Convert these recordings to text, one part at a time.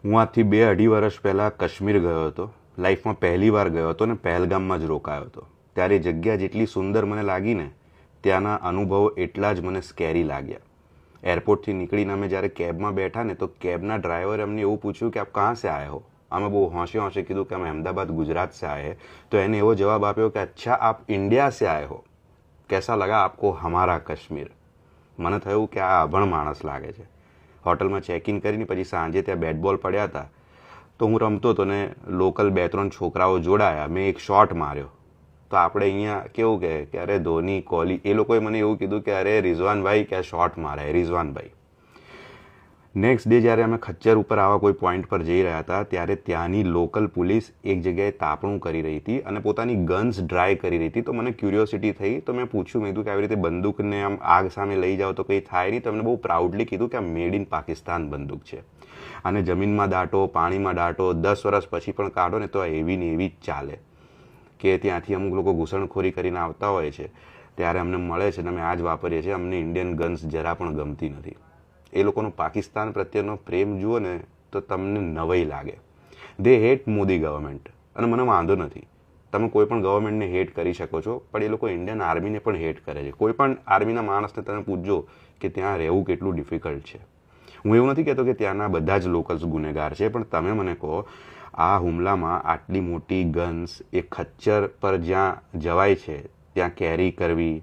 હું આજથી 2-2.5 વર્ષ પહેલાં કાશ્મીર ગયો હતો. લાઈફમાં પહેલી વાર ગયો હતો ને પહેલગામમાં જ રોકાયો હતો. ત્યારે જગ્યા જેટલી સુંદર મને લાગી ને, ત્યાંના અનુભવો એટલા જ મને સ્કેરી લાગ્યા. એરપોર્ટથી નીકળીને અમે જ્યારે કેબમાં બેઠા ને, તો કેબના ડ્રાઈવરે અમને એવું પૂછ્યું કે આપ કહાં સે આए હો. અમે બહુ હોંશે હોંશે કીધું કે અમે અમદાવાદ ગુજરાત સે આए હૈ. તો એને એવો જવાબ આપ્યો કે અચ્છા આપ ઇન્ડિયા સે આए હો, કેસા લગા આપકો હમારા કાશ્મીર. મને થયું કે આ અભણ માણસ લાગે છે. હોટલમાં ચેક ઇન કરીને પછી સાંજે ત્યાં બેટ બોલ પડ્યા હતા, તો હું રમતો હતો ને લોકલ 2-3 છોકરાઓ જોડાયા. મેં એક શોટ માર્યો. તો આપણે અહીંયા કેવું કે અરે ધોની, કોહલી, એ લોકોએ મને એવું કીધું કે અરે રિઝવાનભાઈ ક્યાં શોટ મારે રિઝવાનભાઈ. નેક્સ્ટ ડે જ્યારે અમે ખચ્ચર ઉપર આવા કોઈ પોઈન્ટ પર જઈ રહ્યા હતા, ત્યારે ત્યાંની લોકલ પોલીસ એક જગ્યાએ તાપણું કરી રહી હતી અને પોતાની ગન્સ ડ્રાય કરી રહી હતી. તો મને ક્યુરિયોસિટી થઈ, તો મેં પૂછ્યું, મેં કીધું કે આવી રીતે બંદૂકને આમ આગ સામે લઈ જાઓ તો કંઈ થાય નહીં. તો એમને બહુ પ્રાઉડલી કીધું કે આ મેડ ઇન પાકિસ્તાન બંદૂક છે, અને જમીનમાં દાટો, પાણીમાં દાટો, 10 વર્ષ પછી પણ કાઢો ને તો એવી ને એવી જ ચાલે. કે ત્યાંથી અમુક લોકો ઘૂસણખોરી કરીને આવતા હોય છે, ત્યારે અમને મળે છે ને અમે આ જ વાપરીએ છીએ. અમને ઇન્ડિયન ગન્સ જરા પણ ગમતી નથી. એ લોકોનો પાકિસ્તાન પ્રત્યેનો પ્રેમ જુઓ ને તો તમને નવાઈ લાગે. દે હેટ મોદી ગવર્મેન્ટ, અને મને વાંધો નથી, તમે કોઈ પણ ગવર્મેન્ટને હેટ કરી શકો છો, પણ એ લોકો ઇન્ડિયન આર્મીને પણ હેટ કરે છે. કોઈ પણ આર્મીના માણસને તમે પૂછજો કે ત્યાં રહેવું કેટલું ડિફિકલ્ટ છે. હું એવું નથી કહેતો કે ત્યાંના બધા જ લોકલ્સ ગુનેગાર છે, પણ તમે મને કહો, આ હુમલામાં આટલી મોટી ગન્સ એ ખચ્ચર પર જ્યાં જવાય છે ત્યાં કેરી કરવી,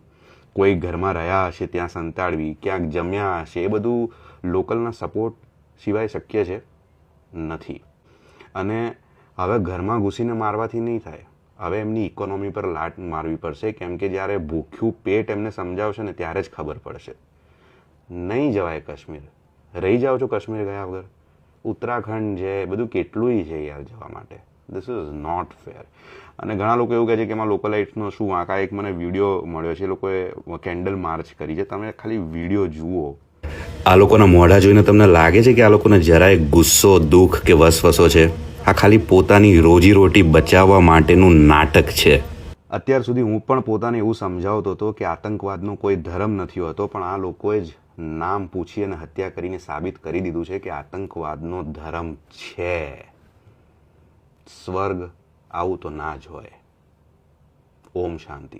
કોઈ ઘરમાં રહ્યા હશે ત્યાં સંતાડવી, ક્યાંક જમ્યા હશે, એ બધું લોકલના સપોર્ટ સિવાય શક્ય છે નથી. અને હવે ઘરમાં ઘૂસીને મારવાથી નહીં થાય. હવે એમની ઇકોનોમી પર લાટ મારવી પડશે, કેમ કે જ્યારે ભૂખ્યું પેટ એમને સમજાવશે ને ત્યારે જ ખબર પડશે. નહીં જવાય કાશ્મીર. રહી જાઓ છો કાશ્મીર ગયા વગર. ઉત્તરાખંડ છે, બધું કેટલુંય છે યાર જવા માટે. This is not fair. અને ઘણા લોકો એવું કહે છે કે એમાં લોકલાઇટ્સનો શું વાંક. આ એક મને વિડીયો મળ્યો છે, એ લોકોએ કેન્ડલ માર્ચ કરી છે. તમે ખાલી વિડીયો જુઓ. આ લોકોના મોઢા જોઈને તમને લાગે છે કે આ લોકોને જરાય ગુસ્સો, દુઃખ કે વસવસો છે? આ ખાલી પોતાની રોજીરોટી બચાવવા માટેનું નાટક છે. અત્યાર સુધી હું પણ પોતાને એવું સમજાવતો હતો કે આતંકવાદનો કોઈ ધર્મ નથી હોતો, પણ આ લોકોએ જ નામ પૂછી અને હત્યા કરીને સાબિત કરી દીધું છે કે આતંકવાદનો ધર્મ છે. સ્વર્ગ આવું તો ના જ હોય. ઓમ શાંતિ.